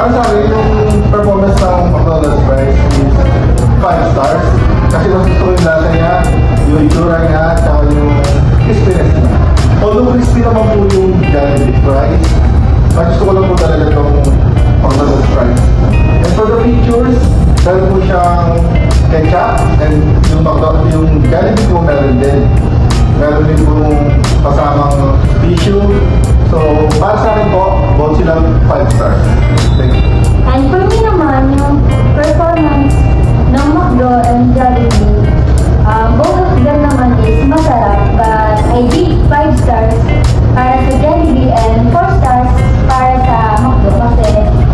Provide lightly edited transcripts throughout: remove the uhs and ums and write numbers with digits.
Para sa akin, yung performance ng McDonald's fries is 5 stars. Kasi mas gusto ko yung lasa niya, yung itsura niya, tsaka yung crispiness niya. Although crispy naman po yung Jollibee fries, mas gusto ko lang po talaga itong McDonald's fries. And for the features, meron po siyang ketchup, and yung Jollibee po meron din. Meron din po kasamang tissue. So, para sa akin po, both silang 5 stars. Thank you. And for me naman, yung performance ng McDo and Jollibee, both of them naman is masarap, but I give 5 stars para sa Jollibee and 4 stars para sa McDo kasi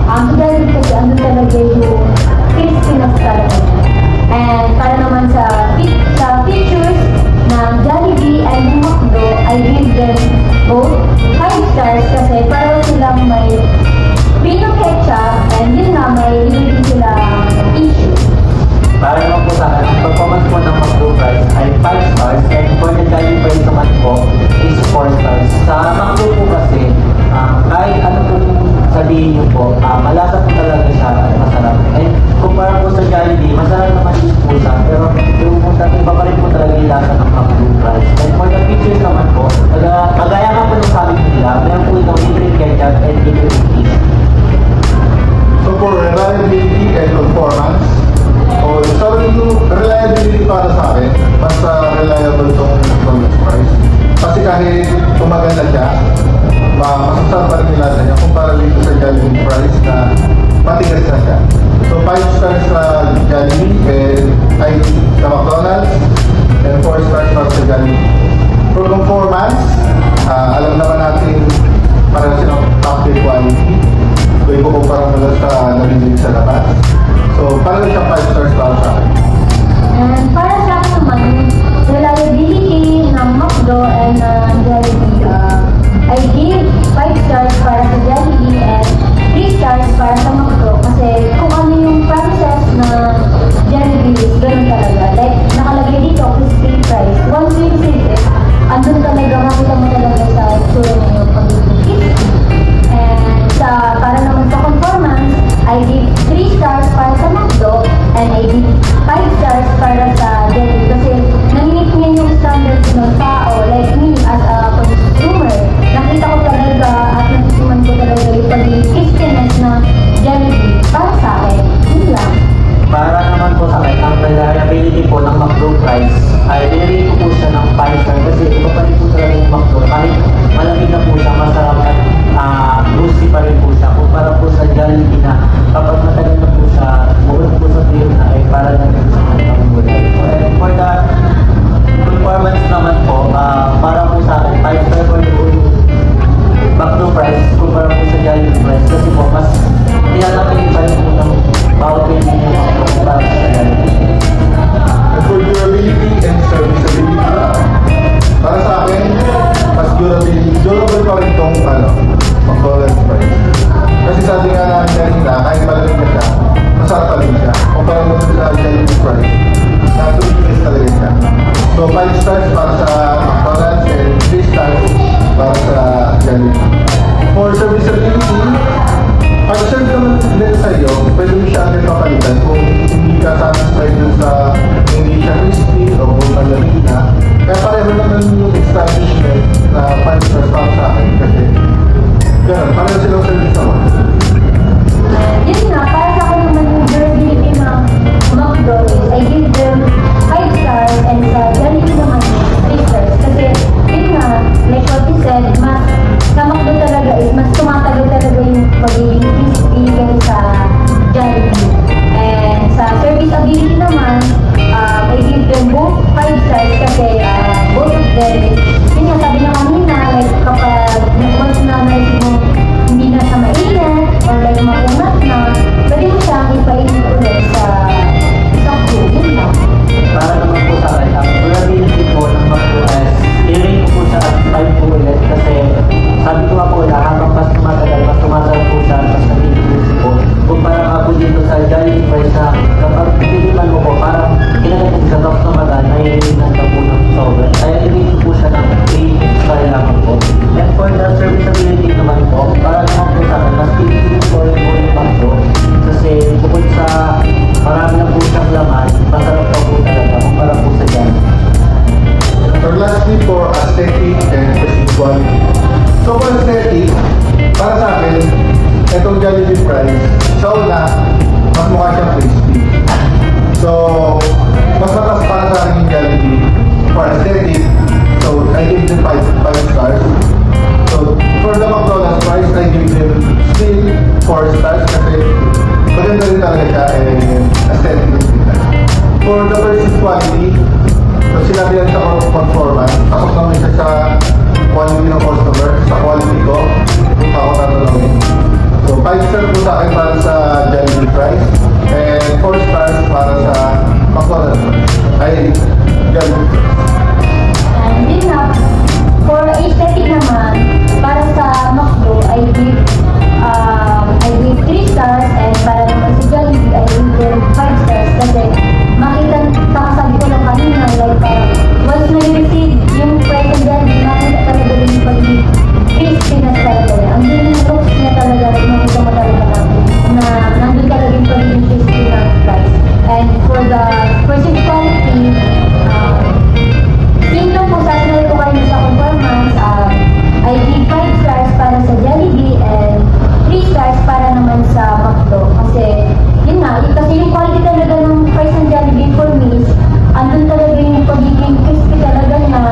sa Jollibee kasi andun talaga yung crispiness talaga niya. And para naman sa features ng Jollibee and ng McDo, I give them both 5 stars kasi para silang may pino ketchup and yun na may din silang issue. Para naman po sa akin, ang performance po ng McDo fries ay 5 stars and for the Jollibee fries naman po is 4 stars. Sa McDo po kasi, kahit ano po sabihin niyo po, malasa po talaga siya at masarap. And kumpara po sa Jollibee, masarap naman din po siya, pero yung iba pa rin po talaga yung lasa ng McDo fries. And for the features naman po, kagaya nga po ng sabi nila, meron po itong libre ketchup and libre cheese. So for reliability and performance, yung reliability para sa akin, mas reliable itong McDonald's fries. Kasi kahit tumagal na siya, masasarap pa rin yung lasa niya kumpara dito sa Jollibee fries na matigas na siya. So 5 stars sa Jollibee and sa McDonald's and 4 stars para sa Jollibee. For performance, alam naman natin parang silang top tier quality. So ikukumpara mo lang sa nabibili sa labas. So parang siya 5 stars para sa akin. And para sa akin naman, reliability ng McDo and Jollibee, I give 5 stars para sa Jollibee and 3 stars para sa McDo kasi kung ano yung process na Jollibee is ganun talaga. Like, nakalagay dito, crispy fries. Once you receive it, andun talaga, makita mo talaga sa itsura niya yung pagiging crispy. And para naman sa performance, I give 3 stars para sa McDo and I give 5 stars para sa Jollibee kasi nanginit niya yung standards ng tao like me as a consumer. Nakita ko talaga at natisiman ko talaga yung pagiging crispiness ng Jollibee para sa akin. Yun lang. Para naman po sa akin, ang reliability po ng McDo fries ay dinarito po siya ng 5 stars kasi iba pa rin po talaga yung McDo. Kahit malamig na po siya, masarap at juicy pa rin po siya. Kumpara po sa Jollibee na kapag matagal na po siya, bukod po sa tuyo na ay para na rin sa kanilang gulay. And for the performance naman po, para po sa akin, 5 stars po yung McDo fries kumpara po sa Jollibee fries kasi po mas tinatapin pa rin po ng bawat rin yung McDo kumpara sa Jollibee. And for durability and serviceability, para sa akin, mas durable pa rin itong McDonald's fries. Kasi sabi nga namin kanina, kahit malamig na siya, masarap pa rin siya. Kumpara mo sa Jollibee fries, natutulis talaga siya. So 5 stars para sa McDonald's and 3 stars para sa Jollibee. For serviceability, pag-serve naman din sa iyo, pwede mo siya agad papalitan kung hindi ka satisfied dun sa hindi siya crispy o kung malamig na. Kaya pareho naman yung establishment na 5 stars para sa akin kasi ganun, pareho silang service naman. Yun nga, para sa akin naman yung durability ng McDo is I give them 5 stars and sa Jollibee naman 3 stars kasi yun nga, like what you said, mas sa McDo talaga is mas tumatagal talaga yung pagiging crispy kasi sa Jollibee. And sa serviceability naman, I give them both 5 stars kasi both of them is, yun nga sabi niya kanina, like kapag once na naisip mo hindi na siya Jollibee fries, sa una, mas mukha siyang crispy. So, mas mataas para sa akin yung Jollibee for aesthetic. So, I give them 5 stars. So, for the McDonald's fries, I give them still 4 stars kasi maganda rin talaga siya and aesthetic din sila. For the versus quality, so sinabi yan sa performance, pasok naman siya sa quality ng customer, sa quality ko, ako tatanungin. So, 5 stars po sa akin para sa Jollibee fries and 4 stars para sa McDonald's fries. Ay, Jollibee fries. And yun nga, for aesthetic naman, para sa McDo, I give 3 stars and para naman sa Jollibee, I give 5 stars kasi makita, kakasabi ko lang kanina, like once na-receive yung price ng Jollibee, makita talaga rin yung pag-ibig crispy na talaga niya. Ang yun yung looks niya talaga rin, makita mo talaga na nandun talaga yung pag-ibig crispy na price. And for the perceived quality, yun lang po, sasanay ko kayo sa performance, I give 5 stars para sa Jollibee and 3 stars para naman sa McDo. Kasi, yun nga, kasi yung quality talaga ng price ng Jollibee for me is, andun talaga yung pagiging crispy talaga niya.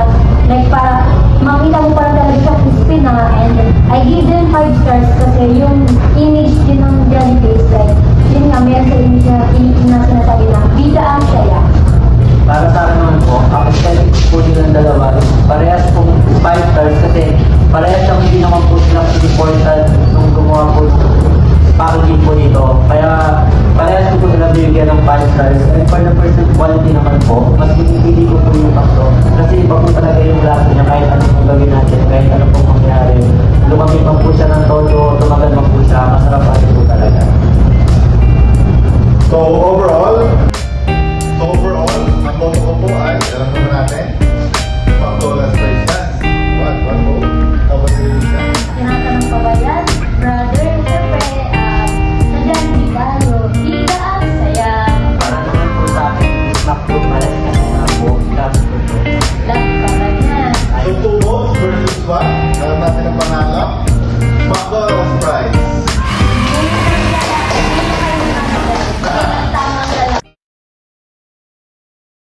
Like, para makita mo parang talaga siya crispy na. And I give them 5 stars kasi yung image din ng Jollibee is like, yun nga, meron sa image na sinasabi na, bidaan siya yan. Para sa akin naman po, ang aesthetic po nilang dalawa is parehas pong 5 stars kasi parehas siyang hindi naman po sila important